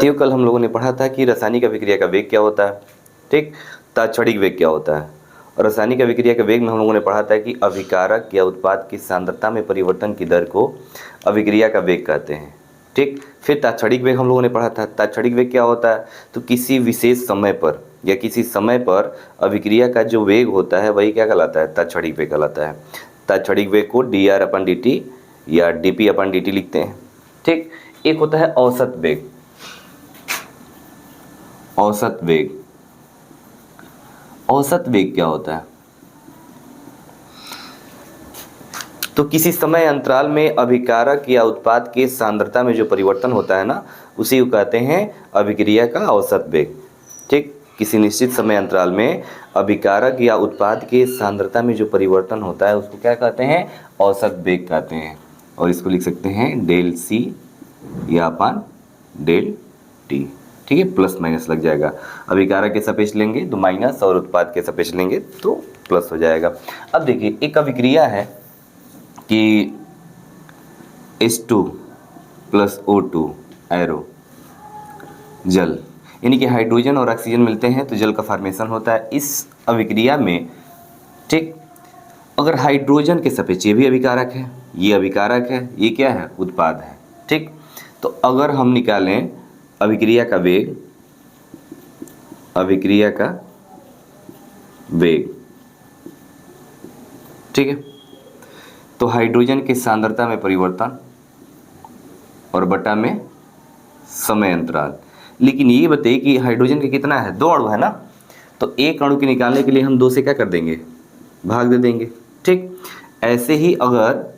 साथियों, कल हम लोगों ने पढ़ा था कि रासायनिक अभिक्रिया का वेग क्या होता है, ठीक, तात्क्षणिक वेग क्या होता है। और रासायनिक अभिक्रिया के वेग में हम लोगों ने पढ़ा था कि अभिकारक या उत्पाद की सांद्रता में परिवर्तन की दर को अभिक्रिया का वेग कहते हैं, ठीक। फिर तात्क्षणिक वेग हम लोगों ने पढ़ा था। तात्क्षणिक वेग क्या होता है, तो किसी विशेष समय पर या किसी समय पर अभिक्रिया का जो वेग होता है वही क्या कहलाता है, तात्क्षणिक वेग कहलाता है। तात्क्षणिक वेग को dr/dt या dp/dt लिखते हैं, ठीक। एक होता है औसत वेग। औसत वेग, औसत वेग क्या होता है, तो किसी समय अंतराल में अभिकारक या उत्पाद की सांद्रता में जो परिवर्तन होता है ना, उसी को कहते हैं अभिक्रिया का औसत वेग, ठीक। किसी निश्चित समय अंतराल में अभिकारक या उत्पाद की सांद्रता में जो परिवर्तन होता है उसको क्या कहते हैं, औसत वेग कहते हैं। और इसको लिख सकते हैं डेल सी या अपान डेल टी, ठीक है। प्लस माइनस लग जाएगा, अभिकारक के सापेक्ष लेंगे तो माइनस और उत्पाद के सापेक्ष लेंगे तो प्लस हो जाएगा। अब देखिए, एक अभिक्रिया है कि H2 + O2 एरो जल, यानी कि हाइड्रोजन और ऑक्सीजन मिलते हैं तो जल का फॉर्मेशन होता है इस अभिक्रिया में, ठीक। अगर हाइड्रोजन के सापेक्ष, ये भी अभिकारक है, ये अभिकारक है, ये क्या है, उत्पाद है, ठीक। तो अगर हम निकालें अभिक्रिया का वेग, अभिक्रिया का वेग, ठीक है, तो हाइड्रोजन की सांद्रता में परिवर्तन और बटा में समय अंतराल। लेकिन ये बताइए कि हाइड्रोजन के कितना है, 2 अणु है ना, तो एक अणु के निकालने के लिए हम 2 से क्या कर देंगे, भाग दे देंगे, ठीक। ऐसे ही अगर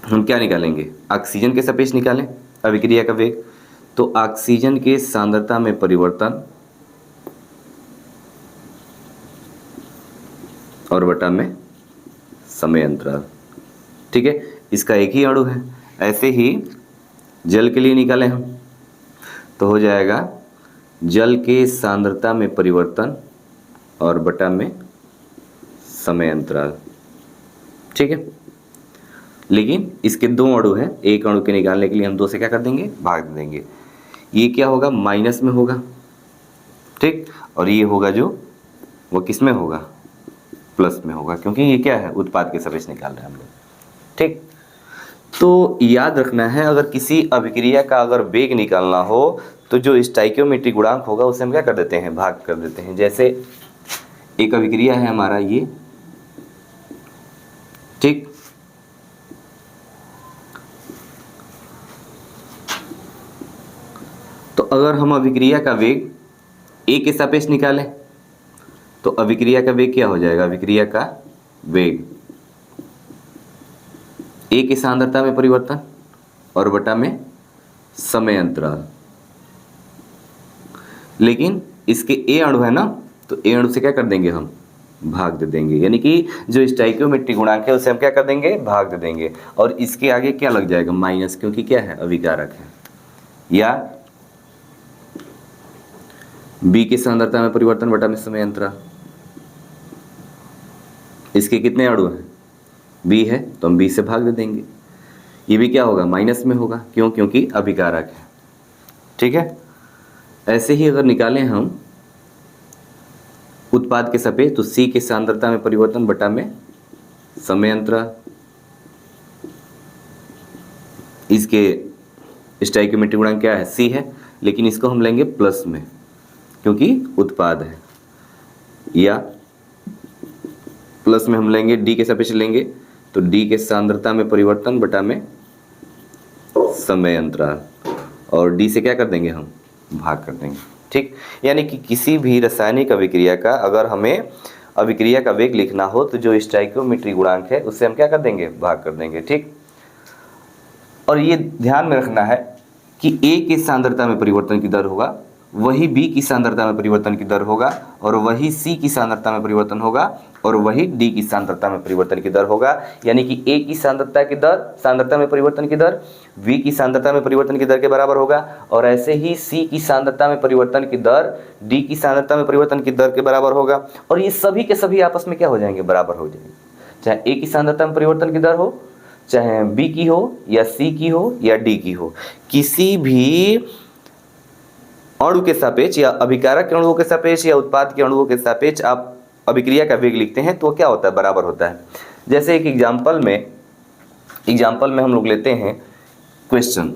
हम क्या निकालेंगे, ऑक्सीजन के सापेक्ष निकालें अभिक्रिया का वेग, तो ऑक्सीजन के सांद्रता में परिवर्तन और बटा में समय अंतराल, ठीक है। इसका एक ही अणु है। ऐसे ही जल के लिए निकालें हम तो हो जाएगा जल के सांद्रता में परिवर्तन और बटा में समय अंतराल, ठीक है। लेकिन इसके 2 अणु हैं, एक अणु के निकालने के लिए हम 2 से क्या कर देंगे, भाग दे देंगे। ये क्या होगा, माइनस में होगा, ठीक। और ये होगा जो वो किस में होगा, प्लस में होगा, क्योंकि ये क्या है, उत्पाद के सापेक्ष निकाल रहे हैं हम लोग, ठीक। तो याद रखना है, अगर किसी अभिक्रिया का अगर वेग निकालना हो तो जो स्टोइकियोमेट्रिक गुणांक होगा उसे हम क्या कर देते हैं, भाग कर देते हैं। जैसे एक अभिक्रिया है हमारा ये, ठीक, तो अगर हम अभिक्रिया का वेग ए के सापेक्ष निकालें तो अभिक्रिया का वेग क्या हो जाएगा, अभिक्रिया का वेग ए की सांद्रता में परिवर्तन और बटा में समय अंतराल। लेकिन इसके ए अणु है ना, तो ए अणु से क्या कर देंगे, हम भाग दे देंगे, यानी कि जो स्टोइकियोमेट्रिक गुणांक है उसे हम क्या कर देंगे, भाग दे देंगे। और इसके आगे क्या लग जाएगा, माइनस, क्योंकि क्या है, अभिकारक है। या बी की सांद्रता में परिवर्तन बटा में समय अंतराल, इसके कितने अणु हैं, बी है तो हम बी से भाग दे देंगे। ये भी क्या होगा, माइनस में होगा, क्यों, क्योंकि अभिकारक है, ठीक है। ऐसे ही अगर निकालें हम उत्पाद के सापेक्ष, तो सी की सांद्रता में परिवर्तन बटा में समय अंतराल, इसके स्टोइकियोमेट्रिक गुणांक क्या है, सी है, लेकिन इसको हम लेंगे प्लस में क्योंकि उत्पाद है। या प्लस में हम लेंगे डी के सापेक्ष लेंगे तो डी के सांद्रता में परिवर्तन बटा में समय अंतराल, और डी से क्या कर देंगे, हम भाग कर देंगे, ठीक। यानी कि किसी भी रासायनिक अभिक्रिया का अगर हमें अभिक्रिया का वेग लिखना हो तो जो स्टोइकियोमेट्रिक गुणांक है उससे हम क्या कर देंगे, भाग कर देंगे, ठीक। और ये ध्यान में रखना है कि ए की सांद्रता में परिवर्तन की दर होगा, वही बी की सांद्रता में परिवर्तन की दर होगा, और वही सी की सांद्रता में परिवर्तन होगा, और वही डी की सांद्रता में परिवर्तन की दर होगा। यानी कि ए की सांद्रता की दर, सांद्रता में परिवर्तन की दर वी की सांद्रता में परिवर्तन की दर के बराबर होगा, और ऐसे ही सी की सांद्रता में परिवर्तन की दर डी की सांद्रता में परिवर्तन की दर के बराबर होगा। और ये सभी के सभी आपस में क्या हो जाएंगे, बराबर हो जाएंगे। चाहे ए की सांद्रता में परिवर्तन की दर हो, चाहे बी की हो या सी की हो या डी की हो, किसी भी अणु के सापेक्ष या अभिकारक के अणुओं के सापेक्ष या उत्पाद के अणुओं के सापेक्ष आप अभिक्रिया का वेग लिखते हैं तो क्या होता है, बराबर होता है। जैसे एक एग्जाम्पल में हम लोग लेते हैं क्वेश्चन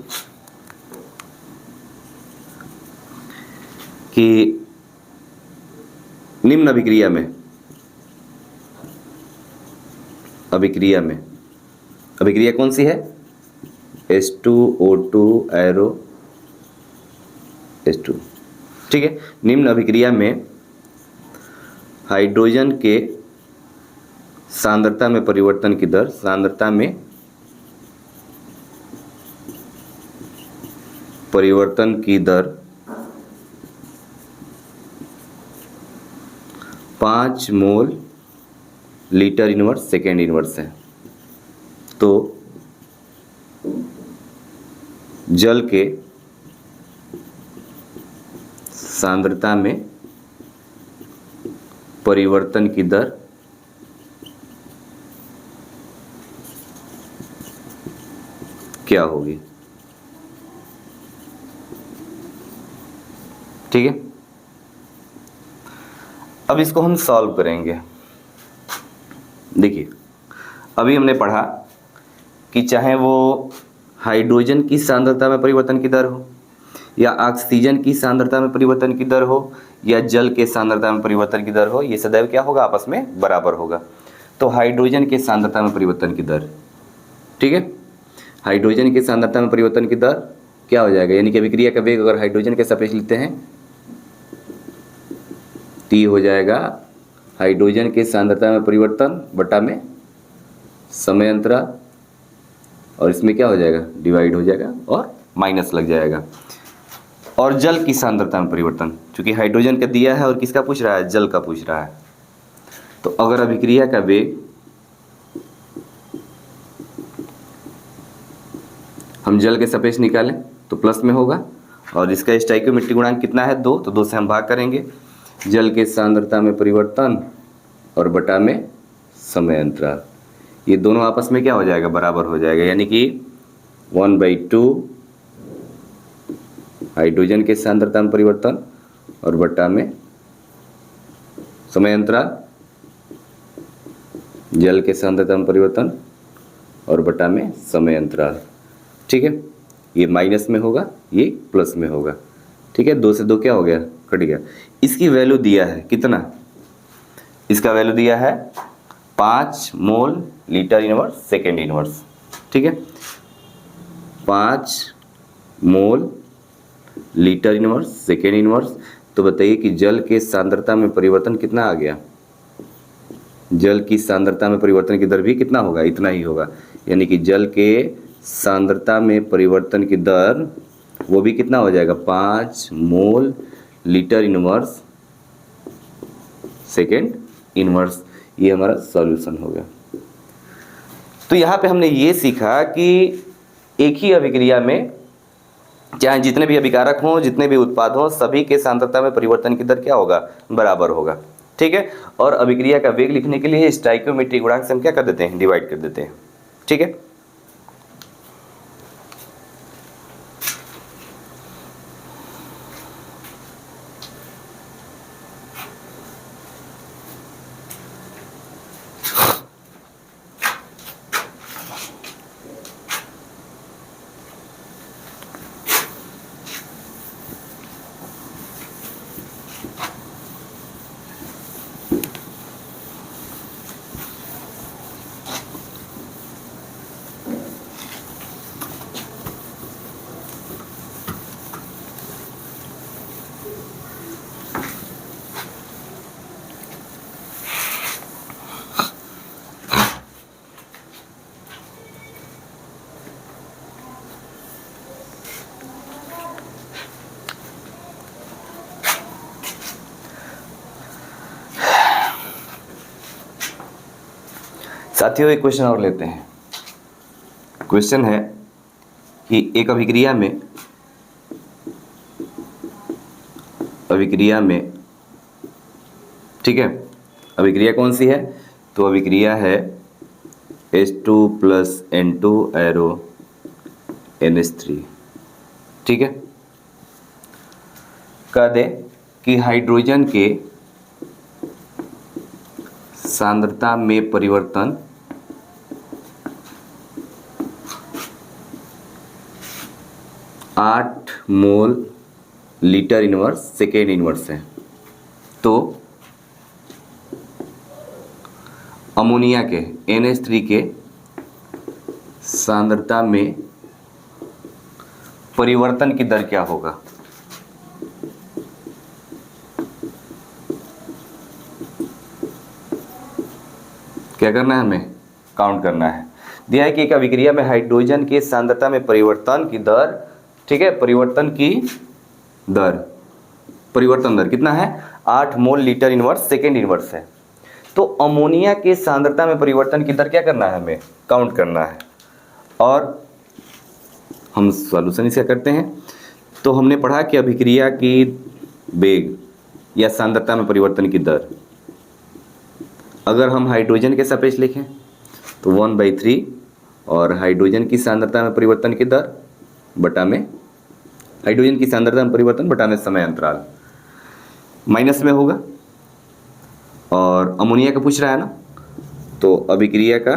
कि निम्न अभिक्रिया कौन सी है, H2O2 एरो H2, ठीक है। निम्न अभिक्रिया में हाइड्रोजन के सांद्रता में परिवर्तन की दर, 5 mole litre inverse second inverse है। तो जल के सांद्रता में परिवर्तन की दर क्या होगी, ठीक है। अब इसको हम सॉल्व करेंगे। देखिए अभी हमने पढ़ा कि चाहे वो हाइड्रोजन की सांद्रता में परिवर्तन की दर हो या ऑक्सीजन की सांद्रता में परिवर्तन की दर हो या जल के सांद्रता में परिवर्तन की दर हो, ये सदैव क्या होगा, आपस में बराबर होगा। तो हाइड्रोजन के सांद्रता में परिवर्तन की दर, ठीक है, हाइड्रोजन की सांद्रता में परिवर्तन की दर क्या हो जाएगा, यानी कि अभिक्रिया का वेग अगर हाइड्रोजन के सापेक्ष लिखते हैं T हो जाएगा हाइड्रोजन के सांद्रता में परिवर्तन बटा में समय अंतराल, और इसमें क्या हो जाएगा, डिवाइड हो जाएगा और माइनस लग जाएगा। और जल की सांद्रता में परिवर्तन, क्योंकि हाइड्रोजन का दिया है और किसका पूछ रहा है, जल का पूछ रहा है। तो अगर अभिक्रिया का वेग हम जल के सापेक्ष निकालें तो प्लस में होगा, और इसका स्टोइकियोमेट्रिक गुणांक कितना है, 2, तो 2 से हम भाग करेंगे। जल के सांद्रता में परिवर्तन और बटा में समय अंतराल, ये दोनों आपस में क्या हो जाएगा, बराबर हो जाएगा। यानी कि 1/2 हाइड्रोजन के सांद्रता में परिवर्तन और बटा में समय अंतराल, जल के सांद्रता में परिवर्तन और बटा में समय अंतराल, ठीक है। ये माइनस में होगा, ये प्लस में होगा, ठीक है। 2 से 2 क्या हो गया, कट गया। इसकी वैल्यू दिया है कितना, इसका वैल्यू दिया है 5 mole litre inverse second inverse, ठीक है। 5 mole litre inverse second inverse. तो बताइए कि जल के सांद्रता में परिवर्तन कितना आ गया, जल की सांद्रता में परिवर्तन की दर भी कितना होगा, इतना ही होगा। यानी कि जल के सांद्रता में परिवर्तन की दर वो भी कितना हो जाएगा, 5 mole litre inverse second inverse. ये हमारा सॉल्यूशन हो गया। तो यहाँ पे हमने ये सीखा कि एक ही अभिक्रिया में चाहे जितने भी अभिकारक हों, जितने भी उत्पाद हों, सभी के सांद्रता में परिवर्तन की दर क्या होगा, बराबर होगा, ठीक है। और अभिक्रिया का वेग लिखने के लिए स्टोइकियोमेट्रिक गुणांक से हम क्या कर देते हैं, डिवाइड कर देते हैं, ठीक है। साथियों एक क्वेश्चन और लेते हैं। क्वेश्चन है कि एक अभिक्रिया में ठीक है, अभिक्रिया कौन सी है, तो अभिक्रिया है H2 plus N2 arrow NH3। ठीक है, कह दे कि हाइड्रोजन के सांद्रता में परिवर्तन 8 mole litre inverse second inverse है, तो अमोनिया के NH3 के सांद्रता में परिवर्तन की दर क्या होगा? क्या करना है हमें? काउंट करना है। दिया है कि एक अभिक्रिया में हाइड्रोजन के सांद्रता में परिवर्तन की दर, ठीक है, परिवर्तन दर कितना है? 8 mole litre inverse second inverse है। तो अमोनिया के सांद्रता में परिवर्तन की दर क्या करना है? हमें काउंट करना है। और हम सॉल्यूशन इसका करते हैं। तो हमने पढ़ा कि अभिक्रिया की वेग या सांद्रता में परिवर्तन की दर, अगर हम हाइड्रोजन के सापेक्ष लिखें तो 1/3 और हाइड्रोजन की सांद्रता में परिवर्तन की दर बटा में हाइड्रोजन की सांद्रता में परिवर्तन बटा में समय अंतराल माइनस में होगा। और अमोनिया का पूछ रहा है ना, तो अभिक्रिया का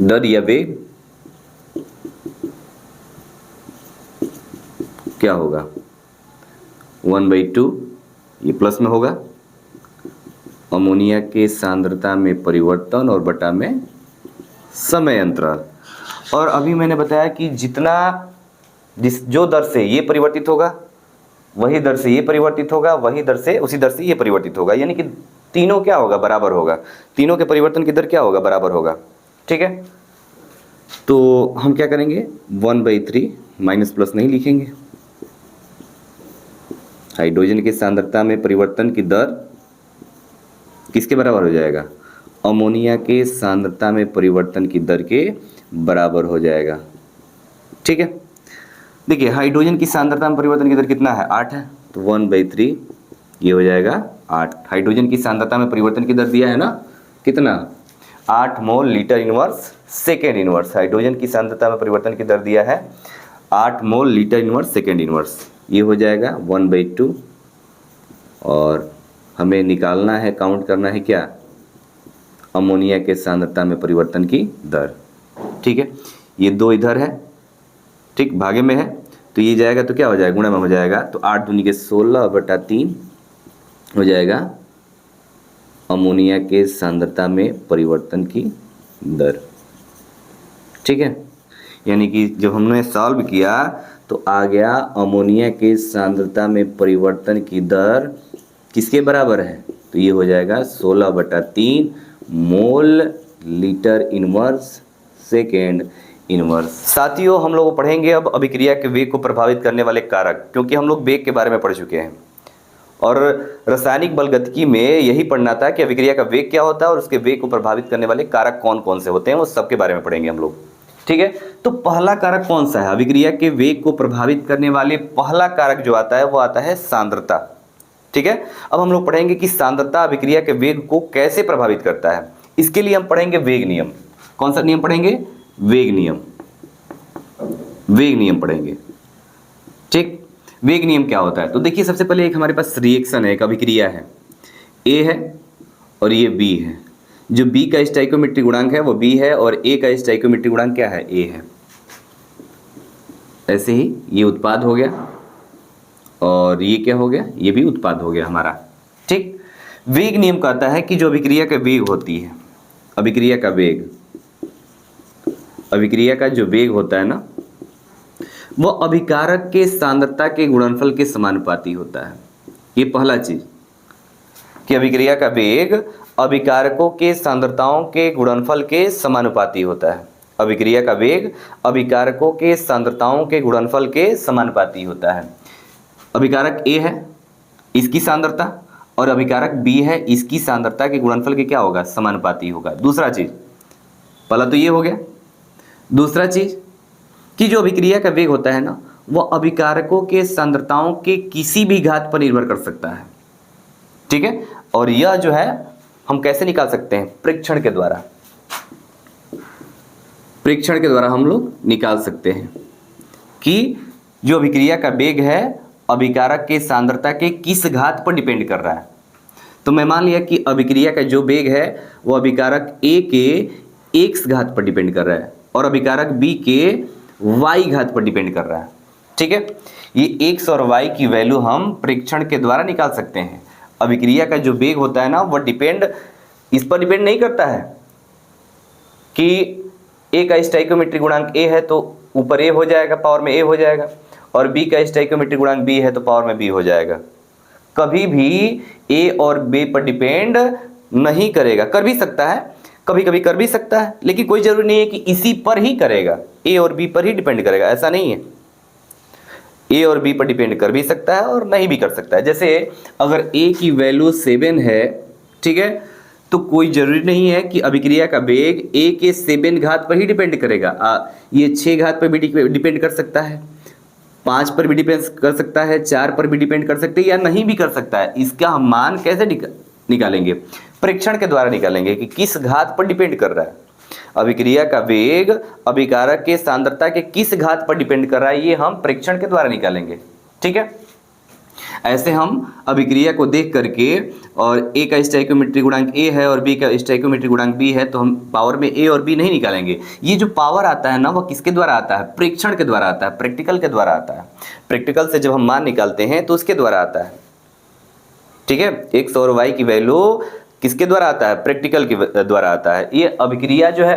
दर या वेग क्या होगा? 1/2, ये प्लस में होगा, अमोनिया के सांद्रता में परिवर्तन और बटा में समय अंतराल। और अभी मैंने बताया कि जो दर से ये परिवर्तित होगा वही दर से ये परिवर्तित होगा, वही दर से उसी दर से ये परिवर्तित होगा, यानी कि तीनों क्या होगा? बराबर होगा। तीनों के परिवर्तन की दर क्या होगा? बराबर होगा। ठीक है, तो हम क्या करेंगे? 1/3 माइनस प्लस नहीं लिखेंगे। हाइड्रोजन की सांद्रता में परिवर्तन की दर किसके बराबर हो जाएगा? अमोनिया के सांद्रता में परिवर्तन की दर के बराबर हो जाएगा। ठीक है, देखिए हाइड्रोजन की सांद्रता में परिवर्तन की दर कितना है? 8 है, तो 1/3 ये हो जाएगा 8। हाइड्रोजन की सांद्रता में परिवर्तन की दर दिया है ना, कितना? 8 mole litre inverse second inverse. Hydrogen की सांद्रता में परिवर्तन की दर दिया है 8 mole litre inverse second inverse, ये हो जाएगा 1/2। और हमें निकालना है, काउंट करना है क्या? अमोनिया के सांद्रता में परिवर्तन की दर। ठीक है, ये 2 इधर है, ठीक, भागे में है, तो ये जाएगा तो क्या हो जाएगा? गुणा में हो जाएगा, तो 8 दूनी के 16/3 हो जाएगा अमोनिया के सांद्रता में परिवर्तन की दर। ठीक है, यानी कि जब हमने सॉल्व किया तो आ गया अमोनिया के सांद्रता में परिवर्तन की दर किसके बराबर है? तो ये हो जाएगा 16/3 mole litre inverse second inverse. साथियों, हम लोग पढ़ेंगे अब अभिक्रिया के वेग को प्रभावित करने वाले कारक, क्योंकि हम लोग वेग के बारे में पढ़ चुके हैं और रासायनिक बल गतिकी में यही पढ़ना था कि अभिक्रिया का वेग क्या होता है और उसके वेग को प्रभावित करने वाले कारक कौन कौन से होते हैं, वो सब के बारे में पढ़ेंगे हम लोग। ठीक है, तो पहला कारक कौन सा है? अभिक्रिया के वेग को प्रभावित करने वाले पहला कारक जो आता है वो आता है सांद्रता। ठीक है, अब हम लोग पढ़ेंगे कि सांद्रता अभिक्रिया के वेग को कैसे प्रभावित करता है। इसके लिए हम पढ़ेंगे वेग नियम। कौन सा नियम पढ़ेंगे? वेग नियम। वेग नियम पढ़ेंगे। ठीक, वेग नियम क्या होता है? तो देखिए, सबसे पहले एक हमारे पास रिएक्शन है, एक अभिक्रिया है, ए है और ये बी है। जो बी का स्टोइकियोमेट्रिक गुणांक है वो बी है और ए का स्टोइकियोमेट्रिक गुणांक क्या है? ए है। ऐसे ही ये उत्पाद हो गया और ये क्या हो गया? ये भी उत्पाद हो गया हमारा। ठीक, वेग नियम कहता है कि जो अभिक्रिया का वेग होती है, अभिक्रिया का वेग, अभिक्रिया का जो वेग होता है ना, वो अभिकारक के सांद्रता के गुणनफल के समानुपाती होता है। ये पहला चीज कि अभिक्रिया का वेग अभिकारकों के सांद्रताओं के गुणनफल के समानुपाती होता है। अभिक्रिया का वेग अभिकारकों के सांद्रताओं के गुणनफल के समानुपाती होता है। अभिकारक ए है, इसकी सांद्रता, और अभिकारक बी है, इसकी सांद्रता के गुणनफल के क्या होगा? समानुपाती होगा। दूसरा चीज, पहला तो ये हो गया। दूसरा चीज कि जो अभिक्रिया का वेग होता है ना, वह अभिकारकों के सांद्रताओं के किसी भी घात पर निर्भर कर सकता है। ठीक है, और यह जो है हम कैसे निकाल सकते हैं? परीक्षण के द्वारा। परीक्षण के द्वारा हम लोग निकाल सकते हैं कि जो अभिक्रिया का वेग है अभिकारक के सांद्रता के किस घात पर डिपेंड कर रहा है। तो मैं मान लिया कि अभिक्रिया का जो वेग है वो अभिकारक A के x घात पर डिपेंड कर रहा है और अभिकारक B के y घात पर डिपेंड कर रहा है। ठीक है, ये x और y की वैल्यू हम परीक्षण के द्वारा निकाल सकते हैं। अभिक्रिया का जो वेग होता है ना वो इस पर डिपेंड नहीं करता है कि A का स्टोइकियोमेट्रिक गुणांक A है तो ऊपर A हो जाएगा, पावर में A हो जाएगा, और B का स्टोइकियोमेट्रिक गुणांक B है तो पावर में B हो जाएगा। कभी भी A और B पर डिपेंड नहीं करेगा। कर भी सकता है, कभी कभी कर भी सकता है, लेकिन कोई जरूरी नहीं है कि इसी पर ही करेगा, A और B पर ही डिपेंड करेगा, ऐसा नहीं है। A और B पर डिपेंड कर भी सकता है और नहीं भी कर सकता है। जैसे अगर A की वैल्यू 7 है, ठीक है, तो कोई जरूरी नहीं है कि अभिक्रिया का वेग A के 7 घात पर ही डिपेंड करेगा। ये 6 घात पर भी डिपेंड कर सकता है, 5 पर भी डिपेंड कर सकता है, 4 पर भी डिपेंड कर सकते हैं या नहीं भी कर सकता है। इसका हम मान कैसे निकालेंगे? परीक्षण के द्वारा निकालेंगे कि किस घात पर डिपेंड कर रहा है। अभिक्रिया का वेग अभिकारक के सांद्रता के किस घात पर डिपेंड कर रहा है, ये हम परीक्षण के द्वारा निकालेंगे। ठीक है, ऐसे हम अभिक्रिया को देख करके, और A का स्टोइकियोमेट्रिक गुणांक A है और B का स्टोइकियोमेट्रिक गुणांक B है, तो हम पावर में A और B नहीं निकालेंगे। ये जो पावर आता है ना वो किसके द्वारा आता है? परीक्षण के द्वारा आता है, प्रैक्टिकल के द्वारा आता है। प्रैक्टिकल से जब हम मान निकालते हैं तो उसके द्वारा आता है। ठीक है, x और y की वैल्यू किसके द्वारा आता है? प्रैक्टिकल के द्वारा आता है। ये अभिक्रिया जो है,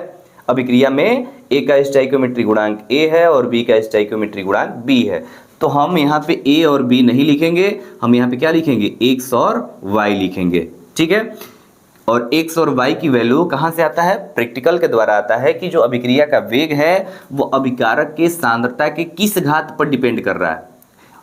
अभिक्रिया में A का स्टोइकियोमेट्रिक गुणांक A है और B का स्टोइकियोमेट्रिक गुणांक B है, तो हम यहाँ पे A और B नहीं लिखेंगे, हम यहाँ पे क्या लिखेंगे? x और y लिखेंगे। ठीक है, और x और y की वैल्यू कहाँ से आता है? प्रैक्टिकल के द्वारा आता है कि जो अभिक्रिया का वेग है वो अभिकारक के सांद्रता के किस घात पर डिपेंड कर रहा है।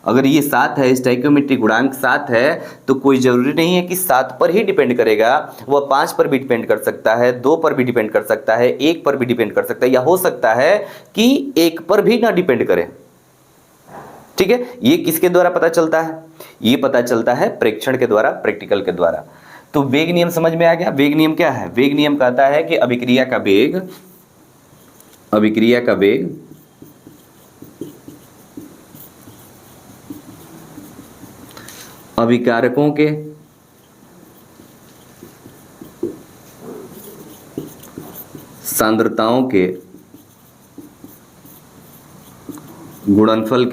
अगर ये 7 है, स्टोइकियोमेट्रिक गुणांक 7 है, तो कोई जरूरी नहीं है कि 7 पर ही डिपेंड करेगा, वह 5 पर भी डिपेंड कर सकता है, 2 पर भी डिपेंड कर सकता है, 1 पर भी डिपेंड कर सकता है, या हो सकता है कि 1 पर भी ना डिपेंड करे। ठीक है, ये किसके द्वारा पता चलता है? ये पता चलता है परीक्षण के द्वारा, प्रैक्टिकल के द्वारा। तो वेग नियम समझ में आ गया। वेग नियम क्या है? वेग नियम कहता है कि अभिक्रिया का वेग अभिकारकों के सांद्रताओं के गुणनफल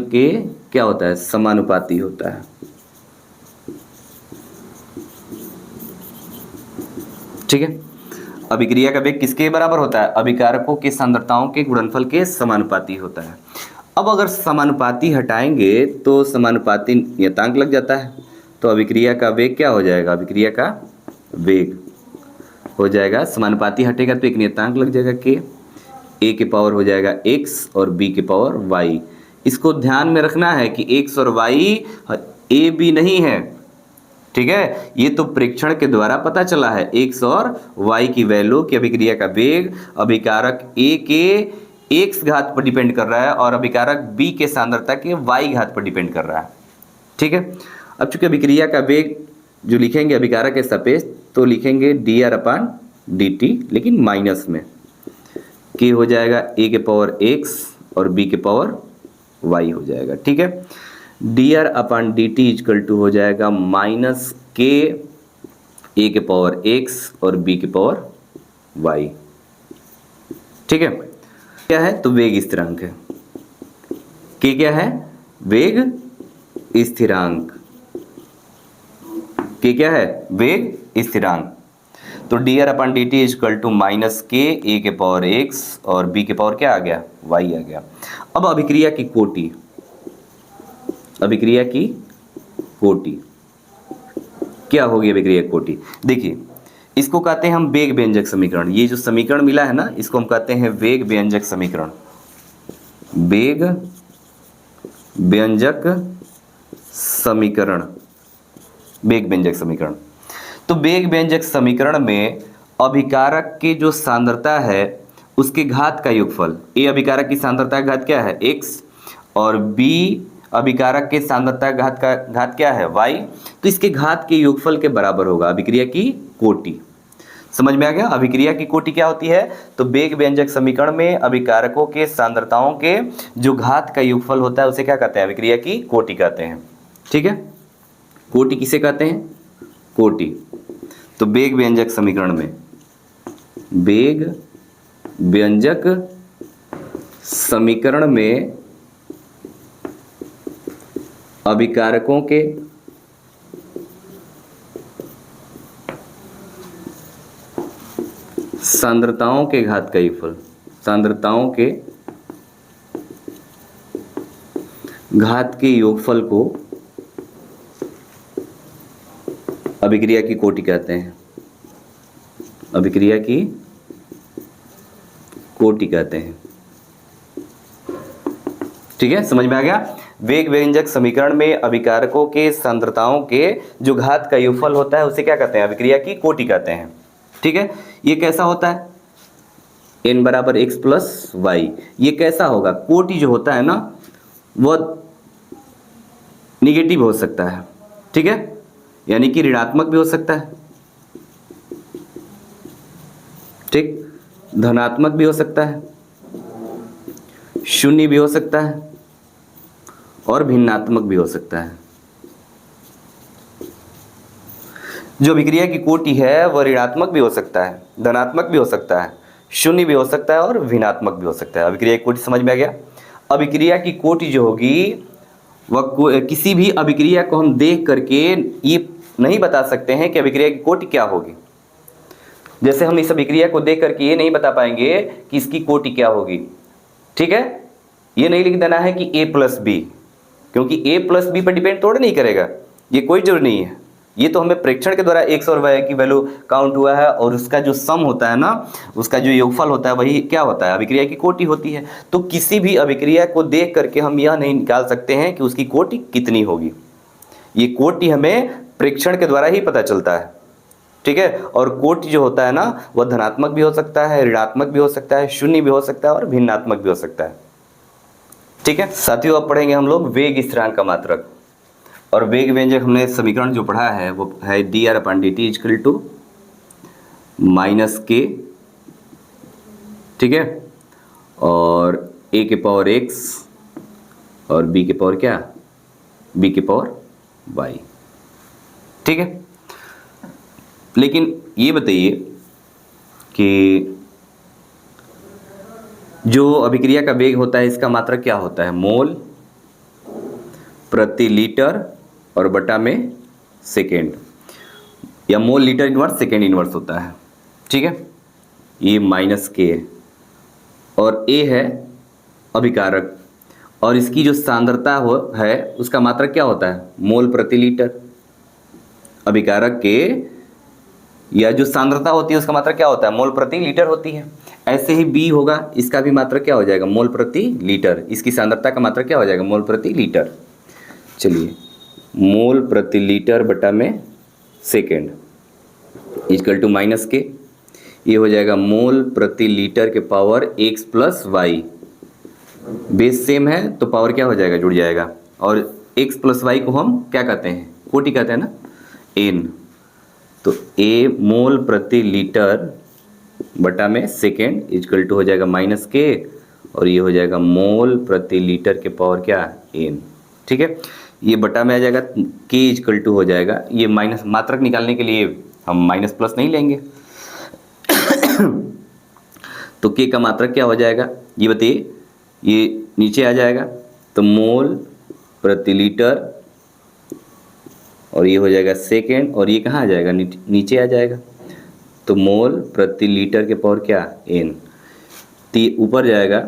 के क्या होता है? समानुपाती होता है। ठीक है, अभिक्रिया का वेग किसके बराबर होता है? अभिकारकों के सांद्रताओं के गुणनफल के समानुपाती होता है। अब अगर समानुपाती हटाएंगे तो समानुपाती नियतांक लग जाता है, तो अभिक्रिया का वेग क्या हो जाएगा? अभिक्रिया का वेग हो जाएगा, समानुपाती हटेगा तो एक नियतांक लग जाएगा k, A के पावर हो जाएगा x और B के पावर y। इसको ध्यान में रखना है कि x और y A B नहीं है। ठीक है, ये तो परीक्षण के द्वारा पता चला है x और y की वैल्यू की अभिक्रिया का वेग अभिकारक A के x घात पर डिपेंड कर रहा है और अभिकारक B के सांद्रता के y घात पर डिपेंड कर रहा है। ठीक है, अब चूंकि अभिक्रिया का वेग जो लिखेंगे अभिकारक के सापेक्ष, तो लिखेंगे dr/dt, लेकिन माइनस में k हो जाएगा A के पावर x और B के पावर y हो जाएगा। ठीक है, dr/dt इक्वल टू हो जाएगा माइनस k A के पावर x और B के पावर y। ठीक है, क्या है? तो वेग स्थिरांक है। k क्या है? वेग स्थिरांक। k क्या है? वेग स्थिरांक। तो dr/dt equal to minus k A के पावर x और B के पावर क्या आ गया? y आ गया। अब अभिक्रिया की कोटि क्या होगी? अभिक्रिया की कोटि देखिए, इसको कहते हैं हम वेग व्यंजक समीकरण। ये जो समीकरण मिला है ना, इसको हम कहते हैं वेग व्यंजक समीकरण। वेग व्यंजक समीकरण, वेग व्यंजक समीकरण। तो वेग व्यंजक समीकरण में अभिकारक की जो सांद्रता है उसके घात का योगफल, A अभिकारक की सांद्रता का घात क्या है? x, और B अभिकारक के सांद्रता का घात क्या है y, तो इसके घात के योगफल के बराबर होगा अभिक्रिया की कोटि। समझ में आ गया? अभिक्रिया की कोटि क्या होती है? तो वेग व्यंजक समीकरण में अभिकारकों के सांद्रताओं के जो घात का योगफल होता है उसे क्या कहते हैं? अभिक्रिया की कोटि कहते हैं। ठीक है, कोटि किसे कहते हैं? कोटि। तो वेग व्यंजक समीकरण में, वेग व्यंजक समीकरण में अभिकारकों के सांद्रताओं के घात का योगफल, सांद्रताओं के घात के योगफल को अभिक्रिया की कोटि कहते हैं। अभिक्रिया की कोटि कहते हैं। ठीक है, समझ में आ गया? वेग व्यंजक समीकरण में अभिकारकों के सांद्रताओं के जो घात का योगफल होता है उसे क्या कहते हैं? अभिक्रिया की कोटि कहते हैं। ठीक है, ये कैसा होता है? n बराबर x प्लस वाई। ये कैसा होगा? कोटि जो होता है ना वह निगेटिव हो सकता है। ठीक है, यानी कि ऋणात्मक भी हो सकता है, ठीक, धनात्मक भी हो सकता है, शून्य भी हो सकता है और भिन्नात्मक भी हो सकता है। जो अभिक्रिया की कोटि है वह ऋणात्मक भी हो सकता है, धनात्मक भी हो सकता है, शून्य भी हो सकता है और भिन्नात्मक भी हो सकता है। अभिक्रिया की कोटि समझ में आ गया? अभिक्रिया की कोटि जो होगी वह किसी भी अभिक्रिया को हम देख करके ये नहीं बता सकते हैं कि अभिक्रिया की कोटि क्या होगी। जैसे हम इस अभिक्रिया को देख करके ये नहीं बता पाएंगे कि इसकी कोटि क्या होगी। ठीक है, ये नहीं लिख देना है कि a प्लस बी, क्योंकि a प्लस बी पर डिपेंड थोड़ा नहीं करेगा, ये कोई जरूरी नहीं है। ये तो हमें प्रेक्षण के द्वारा x और y की वैल्यू काउंट हुआ है और उसका जो सम होता है ना, उसका जो योगफल होता है वही क्या होता है? अभिक्रिया की कोटि होती है। तो किसी भी अभिक्रिया को देख करके हम यह नहीं निकाल सकते हैं कि उसकी कोटि कितनी होगी। ये कोटि हमें प्रेक्षण के द्वारा ही पता चलता है। ठीक है, और कोटि जो होता है ना वह धनात्मक भी हो सकता है, ऋणात्मक भी हो सकता है, शून्य भी हो सकता है और भिन्नात्मक भी हो सकता है। ठीक है साथियों, अब पढ़ेंगे हम लोग वेग स्थिरांक का मात्रक। और वेग व्यंजक हमने समीकरण जो पढ़ा है वो है dr/dt इक्वल टू -k। ठीक है, और a के पावर x और b के पावर क्या? b के पावर y। ठीक है, लेकिन ये बताइए कि जो अभिक्रिया का वेग होता है इसका मात्रक क्या होता है? मोल प्रति लीटर और बटा में सेकेंड, या mole litre inverse second inverse होता है। ठीक है, ये -k है और a है अभिकारक, और इसकी जो सांद्रता है उसका मात्रक क्या होता है? मोल प्रति लीटर। अभिकारक के या जो सांद्रता होती है उसका मात्रक क्या होता है? मोल प्रति लीटर होती है। ऐसे ही B होगा, इसका भी मात्रक क्या हो जाएगा? मोल प्रति लीटर। इसकी सांद्रता का मात्रक क्या हो जाएगा? मोल प्रति लीटर। चलिए, मोल प्रति लीटर बटा में सेकेंड इक्वल टू -k। ये हो जाएगा मोल प्रति लीटर के power x plus y. Base same है तो पावर क्या हो जाएगा? जुड़ जाएगा। और x प्लस वाई को हम क्या कहते हैं? कोटि कहते हैं ना, n। तो a मोल प्रति लीटर बटा में सेकेंड इक्वल टू हो जाएगा -k, और ये हो जाएगा मोल प्रति लीटर के पावर क्या? n। ठीक है, ये बटा में आ जाएगा, k इक्वल टू हो जाएगा, ये माइनस मात्रक निकालने के लिए हम माइनस प्लस नहीं लेंगे तो k का मात्रक क्या हो जाएगा ये बताइए? ये नीचे आ जाएगा तो मोल प्रति लीटर, और ये हो जाएगा सेकेंड, और ये कहाँ आ जाएगा? नीचे आ जाएगा। तो मोल प्रति लीटर के पावर क्या? n। ऊपर जाएगा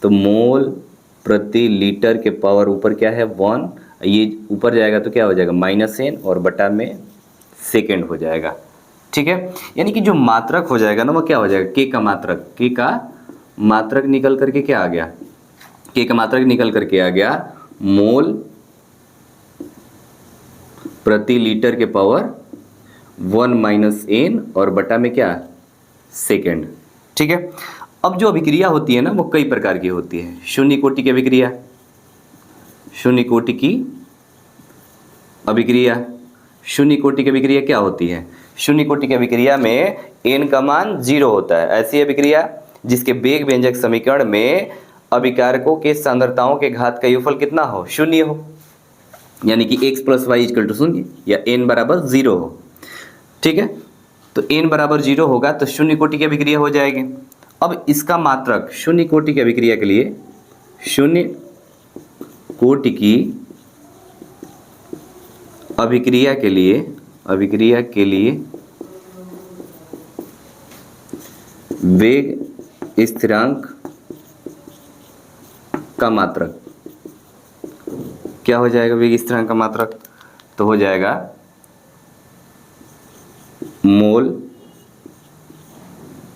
तो मोल प्रति लीटर के पावर ऊपर क्या है? 1। ये ऊपर जाएगा तो क्या हो जाएगा? -n, और बटा में सेकेंड हो जाएगा। ठीक है, यानी कि जो मात्रक हो जाएगा ना वो क्या हो जाएगा? k का मात्रक। k का मात्रक निकल करके क्या आ गया? k का मात्रक निकल करके आ गया मोल प्रति लीटर के पावर 1 - n, और बटा में क्या? सेकेंड। ठीक है, अब जो अभिक्रिया होती है ना वो कई प्रकार की होती है। शून्य कोटि की अभिक्रिया, शून्य कोटि की अभिक्रिया। शून्य कोटि की अभिक्रिया क्या होती है? शून्य कोटि की अभिक्रिया में n का मान 0 होता है। ऐसी अभिक्रिया जिसके वेग व्यंजक समीकरण में अभिकारकों के सांद्रताओं के घात का योगफल कितना हो? शून्य हो, यानी कि x + y = 0 या n बराबर 0 हो। ठीक है, तो n बराबर 0 होगा तो शून्य कोटि की अभिक्रिया हो जाएगी। अब इसका मात्रक शून्य कोटि की अभिक्रिया के लिए, शून्य कोटि की अभिक्रिया के लिए वेग स्थिरांक का मात्रक क्या हो जाएगा? वेग स्थिरांक का मात्रक तो हो जाएगा मोल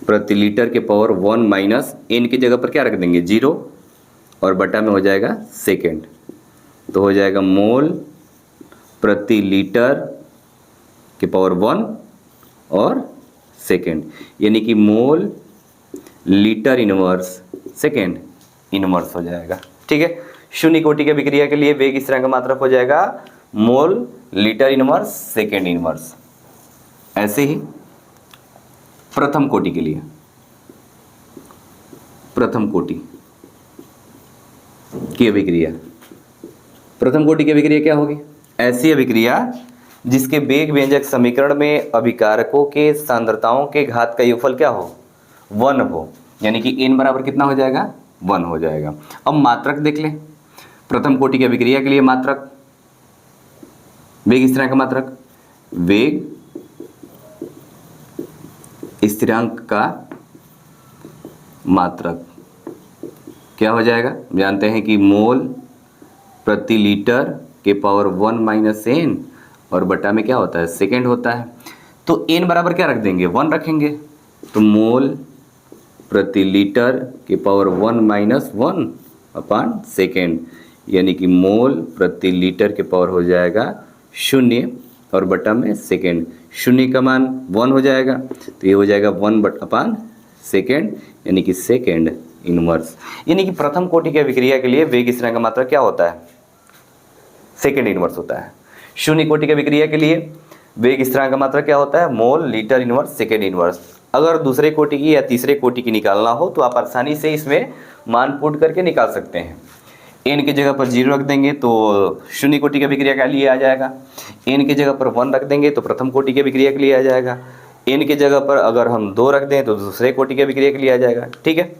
प्रति लीटर के पावर 1 माइनस n की जगह पर क्या रख देंगे? 0 और बटा में हो जाएगा सेकेंड। तो हो जाएगा मोल प्रति लीटर के पावर 1 और सेकेंड, यानी कि mole litre inverse second inverse हो जाएगा। ठीक है, शून्य कोटि की अभिक्रिया के लिए वेग स्थिरांक का मात्रक हो जाएगा mole litre inverse second inverse. ऐसे ही प्रथम कोटि के लिए, प्रथम कोटि की अभिक्रिया, प्रथम कोटि की अभिक्रिया क्या होगी? ऐसी अभिक्रिया जिसके वेग व्यंजक समीकरण में अभिकारकों के सांद्रताओं के घात का योगफल क्या हो? 1 हो, यानी कि n बराबर कितना हो जाएगा? 1 हो जाएगा। अब मात्रक देख लें। प्रथम कोटि की अभिक्रिया के लिए मात्रक, वेग स्थिरांक का मात्रक, वेग स्थिरांक का मात्रक क्या हो जाएगा? जानते हैं कि मोल प्रति लीटर के पावर 1 माइनस n और बटा में क्या होता है? सेकेंड होता है। तो n बराबर क्या रख देंगे? 1 रखेंगे। तो मोल प्रति लीटर के पावर 1 माइनस 1 अपॉन सेकेंड, यानी कि मोल प्रति लीटर के पावर हो जाएगा 0 और बटा में सेकेंड। 0 का मान 1 हो जाएगा, तो ये हो जाएगा 1 अपॉन सेकेंड, यानी कि सेकेंड इनवर्स। यानी कि प्रथम कोटि की अभिक्रिया के लिए वेग स्थिरांक का मात्रक क्या होता है? सेकेंड इनवर्स होता है। शून्य कोटि की अभिक्रिया के लिए वेग स्थिरांक का मात्रक क्या होता है? Mole litre inverse second inverse. अगर दूसरे कोटि की या तीसरे कोटि की निकालना हो तो आप आसानी से इसमें मान पुट करके निकाल सकते हैं। n की जगह पर 0 रख देंगे तो शून्य कोटि की अभिक्रिया के लिए आ जाएगा। n की जगह पर 1 रख देंगे तो प्रथम कोटि की अभिक्रिया के लिए आ जाएगा। n की जगह पर अगर हम 2 रख दें तो दूसरे कोटि की अभिक्रिया के लिए आ जाएगा। ठीक है।